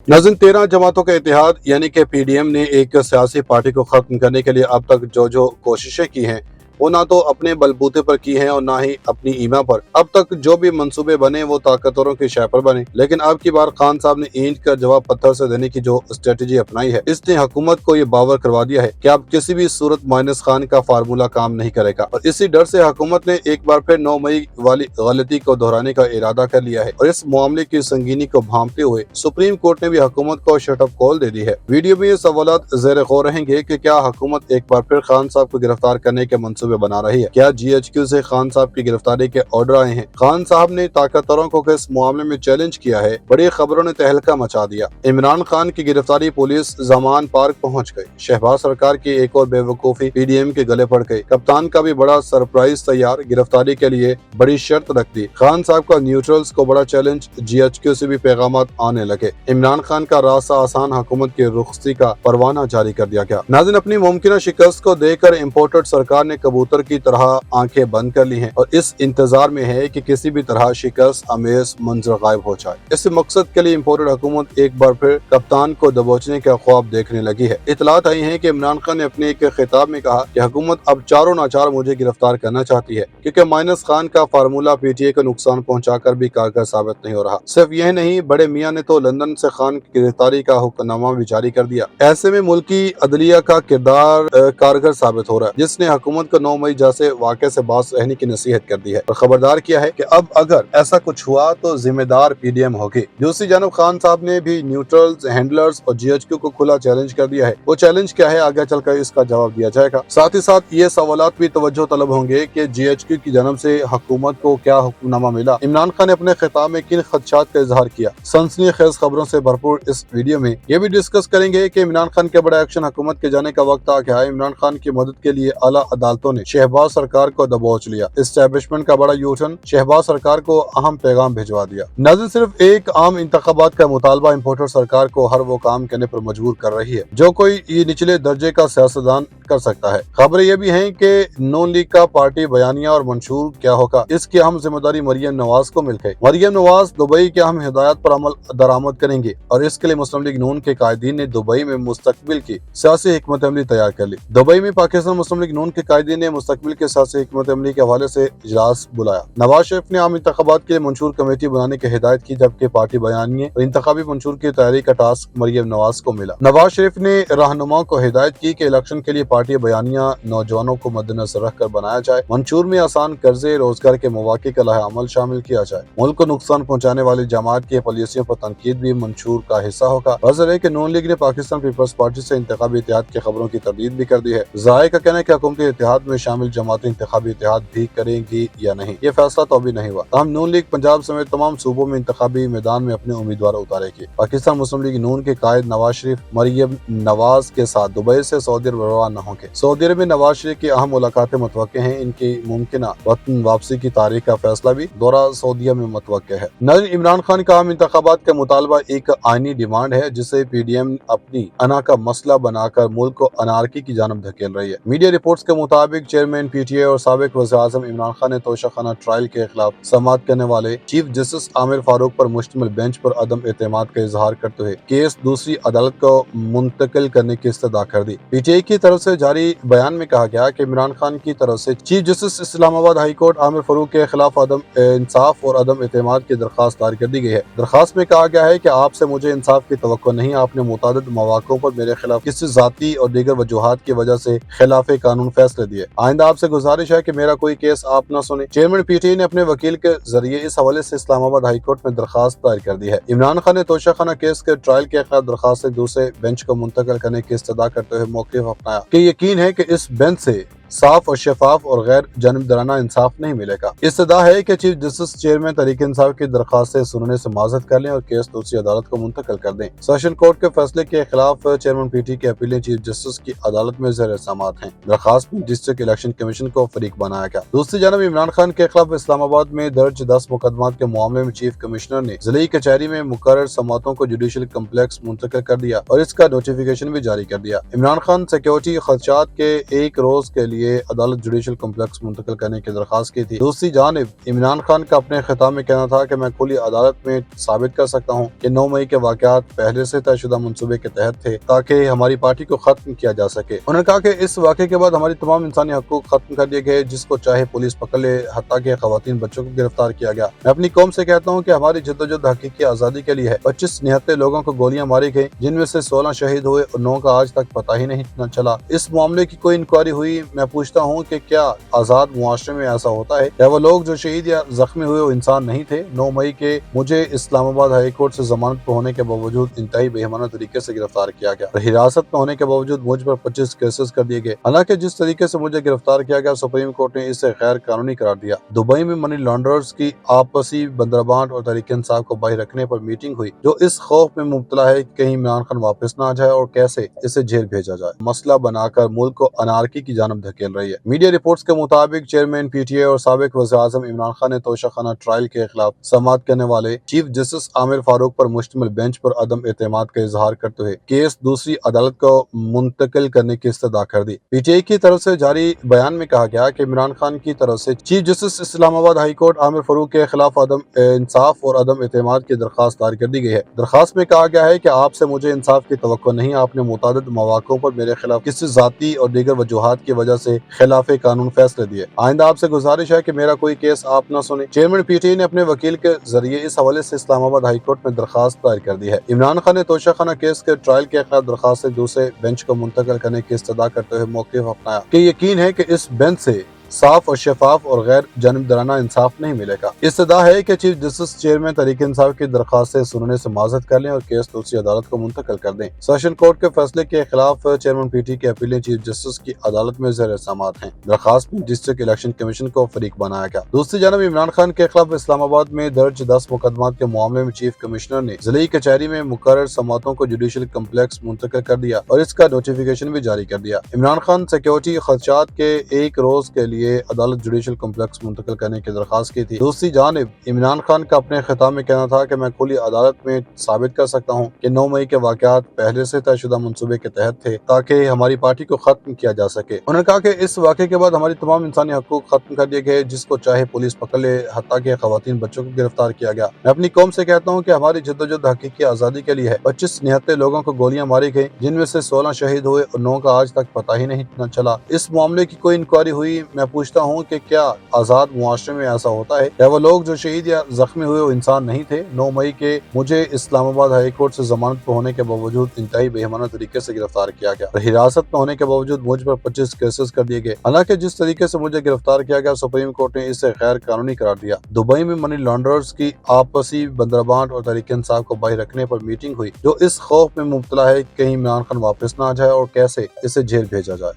नाज़रीन, 13 जमातों का इत्तेहाद यानी कि पीडीएम ने एक सियासी पार्टी को खत्म करने के लिए अब तक जो कोशिशें की हैं वो ना तो अपने बलबूते पर की हैं और ना ही अपनी ईमा पर। अब तक जो भी मंसूबे बने वो ताकतवरों की शय पर बने, लेकिन अब की बार खान साहब ने ईंट का जवाब पत्थर से देने की जो स्ट्रेटेजी अपनाई है, इसने हुकूमत को ये बावर करवा दिया है कि अब किसी भी सूरत माइनस खान का फार्मूला काम नहीं करेगा। और इसी डर से हुकूमत ने एक बार फिर 9 मई वाली गलती को दोहराने का इरादा कर लिया है और इस मामले की संगीनी को भांपते हुए सुप्रीम कोर्ट ने भी हुकूमत को शटअप कॉल दे दी है। वीडियो में ये सवालात ज़ेर गौर रहेंगे कि क्या हुकूमत एक बार फिर खान साहब को गिरफ्तार करने के मंसूबे बना रही है? क्या जीएचक्यू से खान साहब की गिरफ्तारी के ऑर्डर आए हैं? खान साहब ने ताकतवरों को किस मामले में चैलेंज किया है? बड़ी खबरों ने तहलका मचा दिया। इमरान खान की गिरफ्तारी पुलिस जमान पार्क पहुंच गई। शहबाज सरकार की एक और बेवकूफी पीडीएम के गले पड़ गई। कप्तान का भी बड़ा सरप्राइज तैयार, गिरफ्तारी के लिए बड़ी शर्त रख दी। खान साहब का न्यूट्रल्स को बड़ा चैलेंज, जीएचक्यू से भी पैगामात आने लगे। इमरान खान का रास्ता आसान, हुकूमत की रुखसती का परवाना जारी कर दिया गया। नाज़रीन, अपनी मुमकिन शिकस्त को देखकर इम्पोर्टेड सरकार ने कबूतर की तरह आंखें बंद कर ली हैं और इस इंतजार में है कि किसी भी तरह शिकस्त अमेज मंजर गायब हो जाए। इस मकसद के लिए इम्पोर्टेड हुकूमत एक बार फिर कप्तान को दबोचने का ख्वाब देखने लगी है। इतलात आई है कि इमरान खान ने अपने एक खिताब में कहा कि हुकूमत अब चारों नाचार मुझे गिरफ्तार करना चाहती है, क्योंकि माइनस खान का फार्मूला पीटीए को नुकसान पहुंचाकर भी कारगर साबित नहीं हो रहा। सिर्फ यह नहीं, बड़े मियाँ ने तो लंदन से खान की गिरफ्तारी का हुक्मनामा भी जारी कर दिया। ऐसे में मुल्की अदलिया का किरदार कारगर साबित हो रहा है, जिसने हुकूमत को 9 मई जैसे वाक़े से बाज रहने की नसीहत कर दी है और खबरदार किया है कि अब अगर ऐसा कुछ हुआ तो जिम्मेदार पीडीएम होगी। दूसरी जानब खान साहब ने भी न्यूट्रल्स, हैंडलर्स और जीएचक्यू को खुला चैलेंज कर दिया है। वो चैलेंज क्या है, आगे चलकर इसका जवाब दिया जाएगा। साथ ही साथ ये सवालात भी तवज्जो तलब होंगे कि जीएचक्यू की जन्म से हुकूमत को क्या हुक्मनामा मिला। इमरान खान ने अपने खिताब में किन खदशात का इजहार किया। सनसनीखेज खबरों से भरपूर इस वीडियो में ये भी डिस्कस करेंगे कि इमरान खान के बड़ा एक्शन, हुकूमत के जाने का वक्त आ गया है। इमरान खान की मदद के लिए आला अदालतों ने शहबाज सरकार को दबोच लिया। एस्टेब्लिशमेंट का बड़ा यूटर्न, शहबाज सरकार को अहम पैगाम भिजवा दिया। नाज़रीन, सिर्फ एक आम इंतखाबात का मुतालबा इम्पोर्टर सरकार को हर वो काम करने पर मजबूर कर रही है जो कोई ये निचले दर्जे का सियासतदान कर सकता है। खबरें ये भी हैं कि नून लीग का पार्टी बयानिया और मंशूर क्या होगा, इसकी अहम जिम्मेदारी मरियम नवाज को मिल गई। मरियम नवाज दुबई के अहम हिदायत पर अमल दरामद करेंगी और इसके लिए मुस्लिम लीग नून के कायदीन ने दुबई में मुस्तकबिल की सियासी हिकमत अमली तैयार कर ली। दुबई में पाकिस्तान मुस्लिम लीग नून के कायदीन ने मुस्तकबिल के सियासी हिकमत अमली के हवाले से इजलास बुलाया। नवाज शरीफ ने आम इंतखाबात के लिए मंशूर कमेटी बनाने की हिदायत की, जबकि पार्टी बयानिए और इंतखाबी मंशूर की तैयारी का टास्क मरियम नवाज को मिला। नवाज शरीफ ने रहनुमाओं को हिदायत की कि इलेक्शन के लिए पार्टी बयानिया नौजवानों को मद्देनजर रखकर बनाया जाए। मंशूर में आसान कर्जे, रोजगार के मौके का लाहे अमल शामिल किया जाए। मुल्क को नुकसान पहुँचाने वाली जमात की पॉलिसियों पर तनकीद भी मंशूर का हिस्सा होगा। वजह है कि नून लीग ने पाकिस्तान पीपल्स पार्टी से इंतखाबी इत्तेहाद की खबरों की तरदीद भी कर दी है। ज़ाहिर का कहना है कि हुकूमती इत्तेहाद में शामिल जमातें इंतखाबी इत्तेहाद भी करेंगी या नहीं, ये फैसला तो अभी नहीं हुआ। हम नून लीग पंजाब समेत तमाम सूबों में इंतखाबी मैदान में अपने उम्मीदवार उतारेगी। पाकिस्तान मुस्लिम लीग नून के कायद नवाज शरीफ मरियम नवाज के साथ दुबई से सऊदी अरब रवाना होंगे। सऊदी अरब में नवाज शरीफ की अहम मुलाकातें मुतवक्के हैं। इनकी मुमकिना वतन वापसी की तारीख का फैसला भी दौरा सऊदीया में मुतवक्के है। नाज़रीन, इमरान खान का आम इंतखाबात का मुतालबा एक आईनी डिमांड है जिसे पीडीएम अपनी अना का मसला बनाकर मुल्क को अनारकी की जानब धकेल रही है। मीडिया रिपोर्ट्स के मुताबिक चेयरमैन पीटीए और साबिक वज़ीर-ए-आज़म इमरान खान ने तोशाखाना ट्रायल के खिलाफ समाअत करने वाले चीफ जस्टिस आमिर फारूक पर मुश्तमिल बेंच पर अदम एतमाद का इजहार करते हुए केस दूसरी अदालत को मुंतकिल करने की इस्तदा कर दी। पीटीए की तरफ से जारी बयान में कहा गया कि इमरान खान की तरफ से chief justice Islamabad high court Aamir Farooq के खिलाफ अदम इंसाफ और अदम एतमाद की दरखास्त दायर कर दी गई है। दरखास्त में कहा गया है कि आपसे मुझे इंसाफ की तवक्को नहीं, आपने मुतादिद मौक़ों पर मेरे खिलाफ किसी जाती और दीगर वजूहात की वजह से खिलाफ कानून फैसले दिए। आइंदा आपसे गुजारिश है कि मेरा कोई केस आप न सुने। चेयरमैन पीटीए ने अपने वकील के जरिए इस हवाले से इस्लामाबाद हाई कोर्ट में दरखास्त दायर कर दी है। इमरान खान ने तोशाखाना केस के ट्रायल के खिलाफ दरखास्त से दूसरे बेंच को मुंतकिल करने की इस्तदा करते हुए मौक़िफ़ अपनाया कि यकीन है कि इस बेंच से साफ और शफाफ और गैर जानिबदाराना इंसाफ नहीं मिलेगा। इस्तदा है कि chief justice chairman Tehreek Insaf की दरखास्त से सुनने से माजरत कर लें और केस दूसरी अदालत को मुंतकिल कर दें। सेशन कोर्ट के फैसले के खिलाफ चेयरमैन पीटी की अपीलें चीफ जस्टिस की अदालत में ज़ेर समाअत हैं। दरखास्त में डिस्ट्रिक्ट इलेक्शन कमीशन को फरीक बनाया गया। दूसरी जानब इमरान खान के खिलाफ इस्लामाबाद में दर्ज 10 मुकदमात के मामले में चीफ कमिश्नर ने जिले कचहरी में मुकर्रर समाअतों को जुडिशल कम्प्लेक्स मुंतकिल कर दिया और इसका नोटिफिकेशन भी जारी कर दिया। इमरान खान सिक्योरिटी खदशात के एक रोज के लिए لیے عدالت جوڈیشل کمپلیکس منتقل کرنے کی درخواست کی تھی۔ دوسری جانب عمران خان کا اپنے خطاب میں کہنا تھا کہ میں کھلی عدالت میں ثابت کر سکتا ہوں کہ 9 مئی کے واقعات پہلے سے طے شدہ منصوبے کے تحت تھے تاکہ ہماری پارٹی کو ختم کیا جا سکے۔ انہوں نے کہا کہ اس واقعے کے بعد ہماری تمام انسانی حقوق ختم کر دیے گئے، جس کو چاہے پولیس پکڑ لے، حتیٰ کہ خواتین بچوں کو گرفتار کیا گیا۔ میں اپنی قوم سے کہتا ہوں کہ ہماری جدوجہد حقیقی آزادی کے لیے ہے۔ 25 نہتے لوگوں کو گولیاں ماری گئی، جن میں سے 16 شہید ہوئے اور 9 کا آج تک پتہ ہی نہیں چلا۔ اس معاملے کی کوئی انکوائری ہوئی؟ میں پوچھتا ہوں کہ کیا آزاد معاشرے میں ایسا ہوتا ہے؟ کیا وہ لوگ جو شہید یا زخمی ہوئے وہ انسان نہیں تھے؟ 9 مئی کے مجھے اسلام آباد ہائی کورٹ سے ضمانت پر ہونے کے باوجود انتہائی بے ایمانہ طریقے سے گرفتار کیا گیا اور حراست میں ہونے کے باوجود مجھ پر 25 کیسز کر دیے گئے۔ حالانکہ جس طریقے سے مجھے گرفتار کیا گیا سپریم کورٹ نے اسے غیر قانونی قرار دیا۔ دبئی میں منی لانڈررز کی آپسی بندربانٹ اور تحریک انصاف کو باہر رکھنے پر میٹنگ ہوئی، جو اس خوف میں مبتلا ہے کہ کہیں عمران خان واپس نہ آ جائے اور کیسے اسے جیل بھیجا جائے، مسئلہ بنا کر ملک کو انارکی کی جانب دھکیل رہی ہے۔ میڈیا رپورٹس کے مطابق چیئرمین پی ٹی اے اور سابق وزیر اعظم عمران خان نے توشہ خانہ ٹرائل کے خلاف سماعت کرنے والے چیف جسٹس عامر فاروق پر مشتمل بینچ پر عدم اعتماد کا اظہار کرتے ہوئے کیس دوسری عدالت کو منتقل کرنے کی استدعا کر دی۔ پی ٹی اے کی طرف سے جاری بیان میں کہا گیا کہ عمران خان کی طرف سے چیف جسٹس اسلام آباد ہائی کورٹ عامر فاروق کے خلاف عدم انصاف اور عدم اعتماد کی درخواست دائر کر دی گئی ہے۔ درخواست میں کہا گیا ہے کہ آپ سے مجھے انصاف کی توقع نہیں، آپ نے متعدد مواقعوں پر میرے خلاف کسی ذاتی اور دیگر وجوہات کی وجہ سے خلاف قانون فیصلے دیے۔ آئندہ آپ سے گزارش ہے کہ میرا کوئی کیس آپ نہ سنیں۔ چیئرمین پی ٹی اے نے اپنے وکیل کے ذریعے اس حوالے سے اسلام آباد ہائی کورٹ میں درخواست دائر کر دی ہے۔ عمران خان نے توشہ خانہ کیس کے ٹرائل کے خلاف درخواست سے دوسرے بینچ کو منتقل کرنے کی استدعا کرتے ہوئے موقف اپنایا کہ یقین ہے کہ اس بینچ سے صاف اور شفاف اور غیر جانبدارانہ انصاف نہیں ملے گا۔ استدعا ہے کہ chief justice chairman Tehreek Insaf کی درخواست سے سننے سے معذرت کر لیں اور کیس دوسری عدالت کو منتقل کر دیں۔ سیشن کورٹ کے فیصلے کے خلاف چیئرمین پی ٹی کی اپیلیں چیف جسٹس کی عدالت میں زیر سماعت ہیں۔ درخواست میں ڈسٹرکٹ الیکشن کمیشن کو فریق بنایا گیا۔ دوسری جانب عمران خان کے خلاف اسلام آباد میں درج 10 مقدمات کے معاملے میں چیف کمشنر نے ضلعی کچہری میں مقرر سماعتوں کو جوڈیشل کمپلیکس منتقل کر دیا اور اس کا نوٹیفیکیشن بھی جاری کر دیا۔ عمران خان سیکیورٹی خدشات کے ایک روز کے لیے عدالت جوڈیشل کمپلیکس منتقل کرنے کی درخواست کی تھی۔ دوسری جانب عمران خان کا اپنے خطاب میں کہنا تھا کہ میں کھلی عدالت میں ثابت کر سکتا ہوں کہ 9 مئی کے واقعات پہلے سے طے شدہ منصوبے کے تحت تھے تاکہ ہماری پارٹی کو ختم کیا جا سکے۔ انہوں نے کہا کہ اس واقعے کے بعد ہماری تمام انسانی حقوق ختم کر دیے گئے، جس کو چاہے پولیس پکڑ لے، حتیٰ کہ خواتین بچوں کو گرفتار کیا گیا۔ میں اپنی قوم سے کہتا ہوں کہ ہماری جدوجہد حقیقی آزادی کے لیے ہے۔ 25 نہتے لوگوں کو گولیاں ماری گئی، جن میں سے 16 شہید ہوئے اور 9 کا آج تک پتہ ہی نہیں چلا۔ اس معاملے کی کوئی انکوائری ہوئی؟ میں پوچھتا ہوں کہ کیا آزاد معاشرے میں ایسا ہوتا ہے؟ کیا وہ لوگ جو شہید یا زخمی ہوئے وہ انسان نہیں تھے؟ 9 مئی کے مجھے اسلام آباد ہائی کورٹ سے ضمانت پر ہونے کے باوجود انتہائی بے ایمانہ طریقے سے گرفتار کیا گیا اور حراست میں ہونے کے باوجود مجھ پر 25 کیسز کر دیے گئے۔ حالانکہ جس طریقے سے مجھے گرفتار کیا گیا سپریم کورٹ نے اسے غیر قانونی قرار دیا۔ دبئی میں منی لانڈررز کی آپسی بندربانٹ اور تحریک انصاف کو باہر رکھنے پر میٹنگ ہوئی، جو اس خوف میں مبتلا ہے کہ کہیں عمران خان واپس نہ آ جائے اور کیسے اسے جیل بھیجا جائے۔